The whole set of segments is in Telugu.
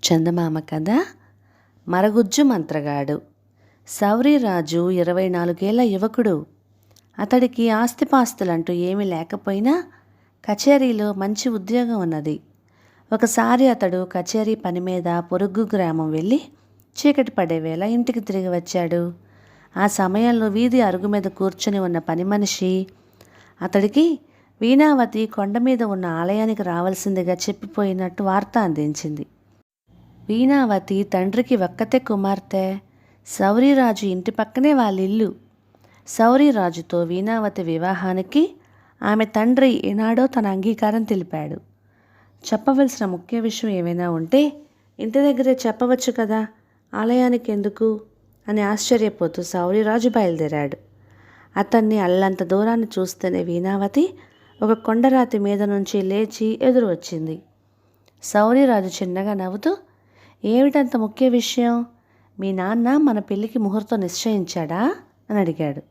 చందమామ కథ. మరగుజ్జు మంత్రగాడు. సౌరిరాజు 24 యువకుడు. అతడికి ఆస్తిపాస్తులంటూ ఏమీ లేకపోయినా కచేరీలో మంచి ఉద్యోగం ఉన్నది. ఒకసారి అతడు కచేరీ పని మీద పొరుగు గ్రామం వెళ్ళి చీకటి పడేవేళ ఇంటికి తిరిగి వచ్చాడు. ఆ సమయంలో వీధి అరుగు మీద కూర్చుని ఉన్న పని మనిషి అతడికి వీణావతి కొండ మీద ఉన్న ఆలయానికి రావాల్సిందిగా చెప్పిపోయినట్టు వార్త అందించింది. వీణావతి తండ్రికి ఒక్కతే కుమార్తె. సౌరిరాజు ఇంటి పక్కనే వాళ్ళిల్లు. సౌరిరాజుతో వీణావతి వివాహానికి ఆమె తండ్రి ఏనాడో తన అంగీకారం తెలిపాడు. చెప్పవలసిన ముఖ్య విషయం ఏమైనా ఉంటే ఇంటి దగ్గరే చెప్పవచ్చు కదా, ఆలయానికి ఎందుకు అని ఆశ్చర్యపోతూ సౌరిరాజు బయలుదేరాడు. అతన్ని అల్లంత దూరాన్ని చూస్తేనే వీణావతి ఒక కొండరాతి మీద నుంచి లేచి ఎదురు వచ్చింది. సౌరిరాజు చిన్నగా నవ్వుతూ, ఏమిటంత ముఖ్య విషయం? మీ నాన్న మన పెళ్ళికి ముహూర్తం నిశ్చయించాడా అని అడిగాడు.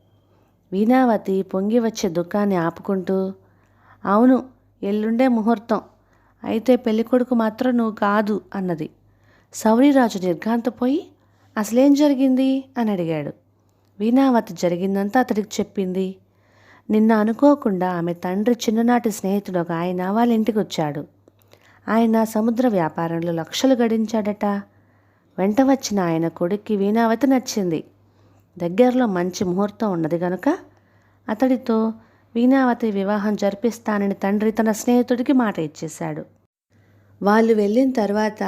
వీణావతి పొంగి వచ్చే దుఃఖాన్ని ఆపుకుంటూ, అవును, ఎల్లుండే ముహూర్తం, అయితే పెళ్ళికొడుకు మాత్రం నువ్వు కాదు అన్నది. సౌరిరాజు నిర్ఘాంతపోయి, అసలేం జరిగింది అని అడిగాడు. వీణావతి జరిగిందంతా అతడికి చెప్పింది. నిన్న అనుకోకుండా ఆమె తండ్రి చిన్ననాటి స్నేహితుడు ఒక ఆయన వాళ్ళ ఇంటికి వచ్చాడు. ఆయన సముద్ర వ్యాపారంలో లక్షలు గడించాడట. వెంట వచ్చిన ఆయన కొడుక్కి వీణావతి నచ్చింది. దగ్గరలో మంచి ముహూర్తం ఉన్నది గనుక అతడితో వీణావతి వివాహం జరిపిస్తానని తండ్రి తన స్నేహితుడికి మాట ఇచ్చేశాడు. వాళ్ళు వెళ్ళిన తర్వాత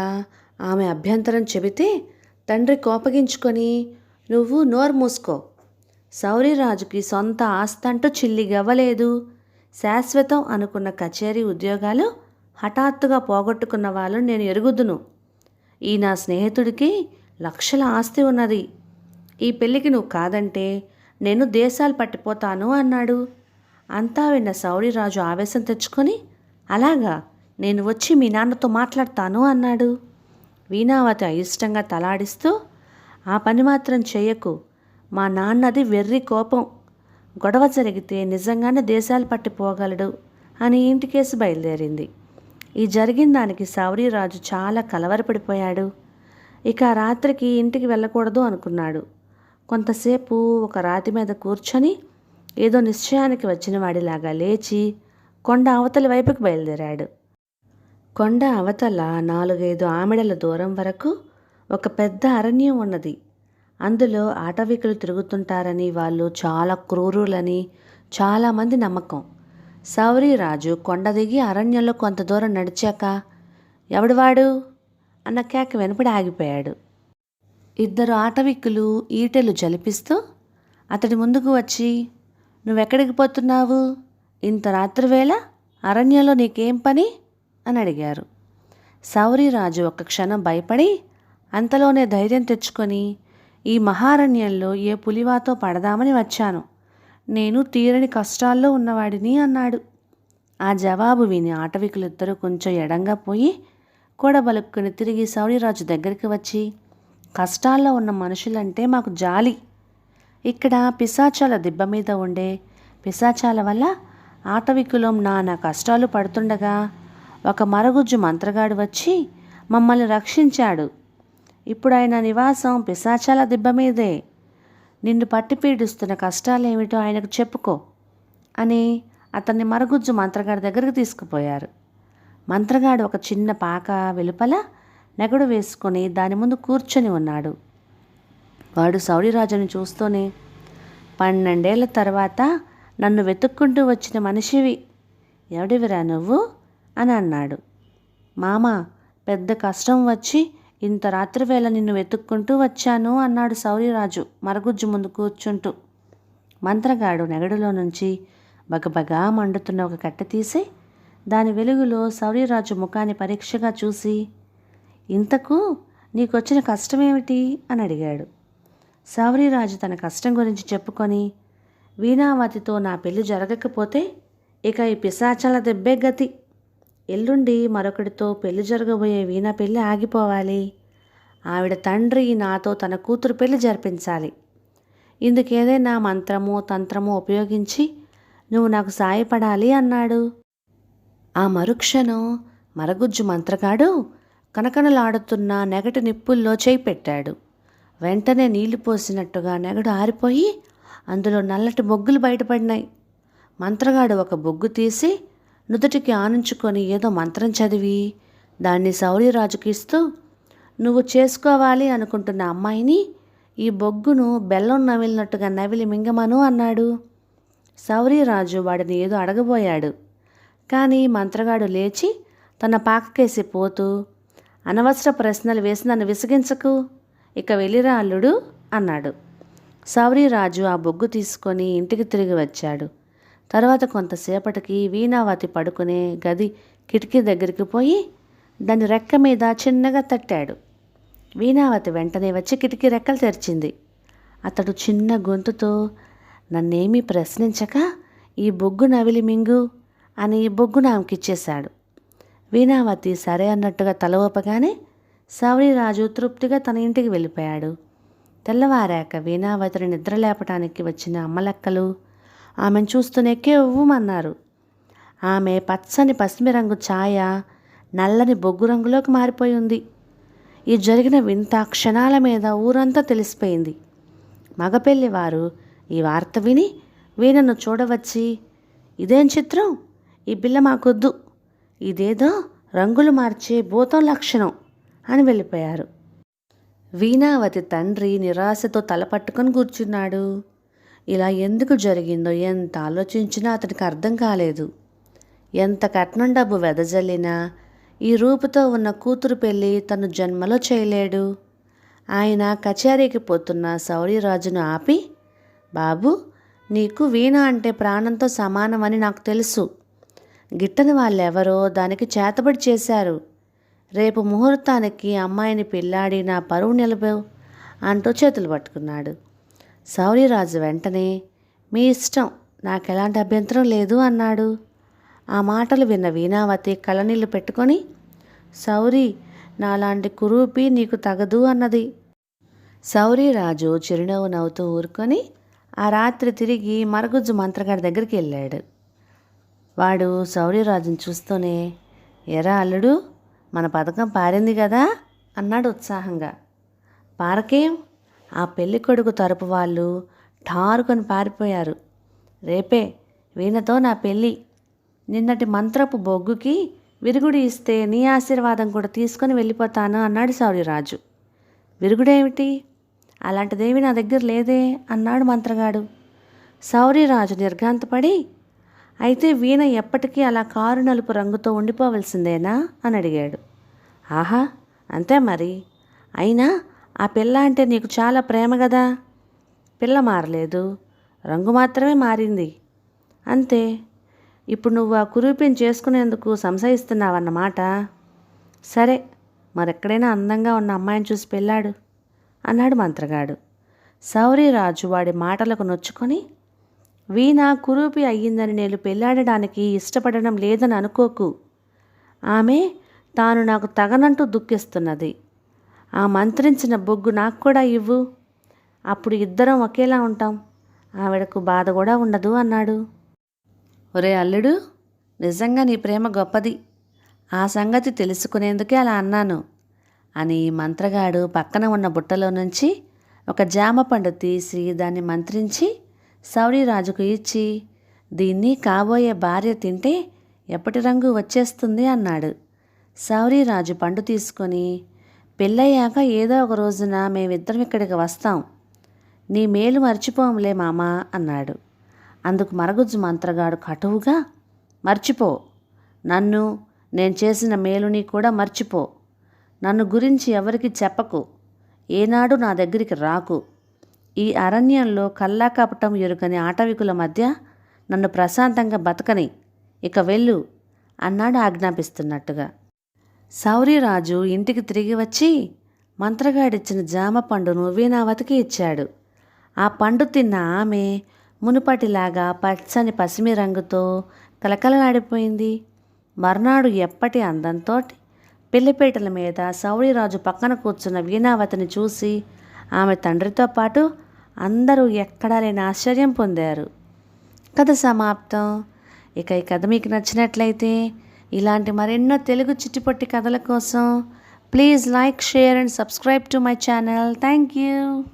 ఆమె అభ్యంతరం చెబితే తండ్రి కోపగించుకొని, నువ్వు నోరు మూసుకో, సౌరిరాజుకి సొంత ఆస్తంటూ చిల్లిగవ్వలేదు, శాశ్వతం అనుకున్న కచేరీ ఉద్యోగాలు హఠాత్తుగా పోగొట్టుకున్న వాళ్ళని నేను ఎరుగుదును. ఈ నా స్నేహితుడికి లక్షల ఆస్తి ఉన్నది. ఈ పెళ్ళికి నువ్వు కాదంటే నేను దేశాలు పట్టిపోతాను అన్నాడు. అంతా విన్న సౌరిరాజు ఆవేశం తెచ్చుకొని, అలాగా, నేను వచ్చి మీ నాన్నతో మాట్లాడతాను అన్నాడు. వీణావతి అయిష్టంగా తలాడిస్తూ, ఆ పని మాత్రం చెయ్యకు, మా నాన్నది వెర్రి కోపం, గొడవ జరిగితే నిజంగానే దేశాలు పట్టిపోగలడు అని ఇంటికేసి బయలుదేరింది. ఈ జరిగిన దానికి సౌరిరాజు చాలా కలవరపడిపోయాడు. ఇక రాత్రికి ఇంటికి వెళ్ళకూడదు అనుకున్నాడు. కొంతసేపు ఒక రాతి మీద కూర్చొని ఏదో నిశ్చయానికి వచ్చిన వాడిలాగా లేచి కొండ అవతలి వైపుకి బయలుదేరాడు. కొండ అవతల 4-5 ఆమెడల దూరం వరకు ఒక పెద్ద అరణ్యం ఉన్నది. అందులో ఆటవికులు తిరుగుతుంటారని, వాళ్ళు చాలా క్రూరులని చాలామంది నమ్మకం. సౌరిరాజు కొండ దిగి అరణ్యంలో కొంత దూరం నడిచాక, ఎవడివాడు అన్న కేక వెనుపడి ఆగిపోయాడు. 2 ఆటవికులు ఈటెలు జలిపిస్తూ అతడి ముందుకు వచ్చి, నువ్వెక్కడికి పోతున్నావు? ఇంత రాత్రివేళ అరణ్యంలో నీకేం పని అని అడిగారు. సౌరిరాజు ఒక్క క్షణం భయపడి అంతలోనే ధైర్యం తెచ్చుకొని, ఈ మహారణ్యంలో ఏ పులివాతో పడదామని వచ్చాను, నేను తీరని కష్టాల్లో ఉన్నవాడిని అన్నాడు. ఆ జవాబు విని ఆటవికులిద్దరూ కొంచెం ఎడంగా పోయి కూడబలుక్కుని తిరిగి సౌరిరాజు దగ్గరికి వచ్చి, కష్టాల్లో ఉన్న మనుషులంటే మాకు జాలి. ఇక్కడ పిశాచాల దిబ్బ మీద ఉండే పిశాచాల వల్ల ఆటవికులం నానా కష్టాలు పడుతుండగా ఒక మరగుజ్జు మంత్రగాడు వచ్చి మమ్మల్ని రక్షించాడు. ఇప్పుడు ఆయన నివాసం పిశాచాల దిబ్బ మీదే. నిన్ను పట్టి పీడిస్తున్న కష్టాలేమిటో ఆయనకు చెప్పుకో అని అతన్ని మరగుజ్జు మంత్రగాడి దగ్గరికి తీసుకుపోయారు. మంత్రగాడు ఒక చిన్న పాక వెలుపల నెగడు వేసుకొని దాని ముందు కూర్చొని ఉన్నాడు. వాడు సౌరిరాజుని చూస్తూనే, 12 ఏళ్ల తర్వాత నన్ను వెతుక్కుంటూ వచ్చిన మనిషివి, ఎవడివిరా నువ్వు అని అన్నాడు. మామ, పెద్ద కష్టం వచ్చి ఇంత రాత్రివేళ నిన్ను వెతుక్కుంటూ వచ్చాను అన్నాడు సౌరిరాజు మరగుజ్జు ముందు కూర్చుంటూ. మంత్రగాడు నెగడులో నుంచి బగబగా మండుతున్న ఒక కట్టె తీసి దాని వెలుగులో సౌరిరాజు ముఖాన్ని పరీక్షగా చూసి, ఇంతకు నీకొచ్చిన కష్టమేమిటి అని అడిగాడు. సౌరిరాజు తన కష్టం గురించి చెప్పుకొని, వీణావతితో నా పెళ్లి జరగకపోతే ఇక ఈ పిశాచాల దెబ్బే గతి. ఎల్లుండి మరొకడితో పెళ్లి జరగబోయే వీణ పెళ్లి ఆగిపోవాలి. ఆవిడ తండ్రి నాతో తన కూతురు పెళ్లి జరిపించాలి. ఇందుకేదైనా మంత్రమో తంత్రమో ఉపయోగించి నువ్వు నాకు సాయపడాలి అన్నాడు. ఆ మరుక్షణం మరగుజ్జు మంత్రగాడు కనకనలాడుతున్న నెగటి నిప్పుల్లో చేయి పెట్టాడు. వెంటనే నీళ్లు పోసినట్టుగా నెగడు ఆరిపోయి అందులో నల్లటి బొగ్గులు బయటపడినాయి. మంత్రగాడు ఒక బొగ్గు తీసి నుదుటికి ఆనించుకొని ఏదో మంత్రం చదివి దాన్ని శౌర్యరాజుకి ఇస్తూ, నువ్వు చేసుకోవాలి అనుకుంటున్న అమ్మాయిని ఈ బొగ్గును బెల్లం నవిలినట్టుగా నవిలి మింగమను అన్నాడు. శౌర్యరాజు వాడిని ఏదో అడగబోయాడు. కానీ మంత్రగాడు లేచి తన పాకకేసి పోతూ, అనవసర ప్రశ్నలు వేసి నన్ను విసిగించకు, ఇక వెళ్ళిరా అల్లుడు అన్నాడు. శౌర్యరాజు ఆ బొగ్గు తీసుకొని ఇంటికి తిరిగి వచ్చాడు. తర్వాత కొంతసేపటికి వీణావతి పడుకునే గది కిటికీ దగ్గరికి పోయి దాని రెక్క మీద చిన్నగా తట్టాడు. వీణావతి వెంటనే వచ్చి కిటికీ రెక్కలు తెరిచింది. అతడు చిన్న గొంతుతో, నన్నేమీ ప్రశ్నించక ఈ బొగ్గు నవిలి మింగు అని బొగ్గును ఆమెకిచ్చేశాడు. వీణావతి సరే అన్నట్టుగా తల ఊపగానే శౌర్యరాజు తృప్తిగా తన ఇంటికి వెళ్ళిపోయాడు. తెల్లవారాక వీణావతిని నిద్రలేపటానికి వచ్చిన అమ్మలెక్కలు ఆమెను చూస్తూనే కెవ్వుమన్నారు. ఆమె పచ్చని పసిమి రంగు ఛాయ నల్లని బొగ్గు రంగులోకి మారిపోయి ఉంది. ఈ జరిగిన వింత క్షణాల మీద ఊరంతా తెలిసిపోయింది. మగపెళ్లివారు ఈ వార్త విని వీణను చూడవచ్చి, ఇదేం చిత్రం, ఈ పిల్ల మాకొద్దు, ఇదేదో రంగులు మార్చే భూతం లక్షణం అని వెళ్ళిపోయారు. వీణావతి తండ్రి నిరాశతో తలపట్టుకొని కూర్చున్నాడు. ఇలా ఎందుకు జరిగిందో ఎంత ఆలోచించినా అతనికి అర్థం కాలేదు. ఎంత కట్నం డబ్బు వెదజల్లినా ఈ రూపుతో ఉన్న కూతురు పెళ్ళి తను జన్మలో చేయలేడు. ఆయన కచేరీకి పోతున్న శౌర్యరాజును ఆపి, బాబు, నీకు వీణ అంటే ప్రాణంతో సమానమని నాకు తెలుసు. గిట్టని వాళ్ళెవరో దానికి చేతబడి చేశారు. రేపు ముహూర్తానికి అమ్మాయిని పెళ్ళాడి నా పరువు నిలబవు అంటూ చేతులు పట్టుకున్నాడు. శౌర్యరాజు వెంటనే, మీ ఇష్టం, నాకెలాంటి అభ్యంతరం లేదు అన్నాడు. ఆ మాటలు విన్న వీణావతి కళ్ళనీళ్ళు పెట్టుకొని, శౌరి, నాలాంటి కురూపి నీకు తగదు అన్నది. శౌర్యరాజు చిరునవ్వు నవ్వుతూ ఊరుకొని ఆ రాత్రి తిరిగి మరగుజ్జు మంత్రగాడి దగ్గరికి వెళ్ళాడు. వాడు శౌర్యరాజును చూస్తూనే, ఎరా అల్లుడు, మన పథకం పారింది కదా అన్నాడు ఉత్సాహంగా. పారకేం, ఆ పెళ్లి కొడుకు తరపు వాళ్ళు ఠారుకొని పారిపోయారు. రేపే వీణతో నా పెళ్ళి. నిన్నటి మంత్రపు బొగ్గుకి విరుగుడు ఇస్తే నీ ఆశీర్వాదం కూడా తీసుకొని వెళ్ళిపోతాను అన్నాడు శౌర్యరాజు. విరుగుడేమిటి, అలాంటిదేమి నా దగ్గర లేదే అన్నాడు మంత్రగాడు. శౌర్యరాజు నిర్ఘాంతపడి, అయితే వీణ ఎప్పటికీ అలా కారు నలుపు రంగుతో ఉండిపోవలసిందేనా అని అడిగాడు. ఆహా, అంతే మరి. అయినా ఆ పిల్ల అంటే నీకు చాలా ప్రేమ కదా. పిల్ల మారలేదు, రంగు మాత్రమే మారింది అంతే. ఇప్పుడు నువ్వు ఆ కురూపిని చేసుకునేందుకు సంశయిస్తున్నావన్నమాట. సరే, మరెక్కడైనా అందంగా ఉన్న అమ్మాయిని చూసి పెళ్ళాడు అన్నాడు మంత్రగాడు. శౌర్యరాజు వాడి మాటలకు నొచ్చుకొని, వీణ కురూపి అయ్యిందని నేను పెళ్ళాడడానికి ఇష్టపడడం లేదని అనుకోకు. ఆమె తాను నాకు తగనంటూ దుఃఖిస్తున్నది. ఆ మంత్రించిన బొగ్గు నాకు కూడా ఇవ్వు, అప్పుడు ఇద్దరం ఒకేలా ఉంటాం, ఆవిడకు బాధ కూడా ఉండదు అన్నాడు. ఒరే అల్లుడు, నిజంగా నీ ప్రేమ గొప్పది, ఆ సంగతి తెలుసుకునేందుకే అలా అన్నాను అని మంత్రగాడు పక్కన ఉన్న బుట్టలో నుంచి ఒక జామ పండు తీసి దాన్ని మంత్రించి శౌర్యరాజుకు ఇచ్చి, దీన్ని కాబోయే భార్య తింటే ఎప్పటి రంగు వచ్చేస్తుంది అన్నాడు. శౌర్యరాజు పండు తీసుకొని, పెళ్ళయ్యాక ఏదో ఒక రోజున మేమిద్దరం ఇక్కడికి వస్తాం, నీ మేలు మర్చిపోంలే మామా అన్నాడు. అందుకు మరగుజ్జు మంత్రగాడు కటువుగా, మర్చిపో, నన్ను, నేను చేసిన మేలుని కూడా మర్చిపో, నన్ను గురించి ఎవరికి చెప్పకు, ఏనాడు నా దగ్గరికి రాకు, ఈ అరణ్యంలో కల్లా కపటం ఎరుకని ఆటవికుల మధ్య నన్ను ప్రశాంతంగా బతకని, ఇక వెళ్ళు అన్నాడు ఆజ్ఞాపిస్తున్నట్టుగా. శౌర్యరాజు ఇంటికి తిరిగి వచ్చి మంత్రగాడిచ్చిన జామ పండును వీణావతికి ఇచ్చాడు. ఆ పండు తిన్న ఆమె మునుపటిలాగా పచ్చని పసిమి రంగుతో కలకలలాడిపోయింది. మర్నాడు ఎప్పటి అందంతో పెళ్లిపేటల మీద శౌర్యరాజు పక్కన కూర్చున్న వీణావతిని చూసి ఆమె తండ్రితో పాటు అందరూ ఎక్కడా లేని ఆశ్చర్యం పొందారు. కథ సమాప్తం. ఇక ఈ కథ మీకు నచ్చినట్లయితే ఇలాంటి మరెన్నో తెలుగు చిట్టిపొట్టి కథల కోసం Please like, share and subscribe to my channel. Thank you.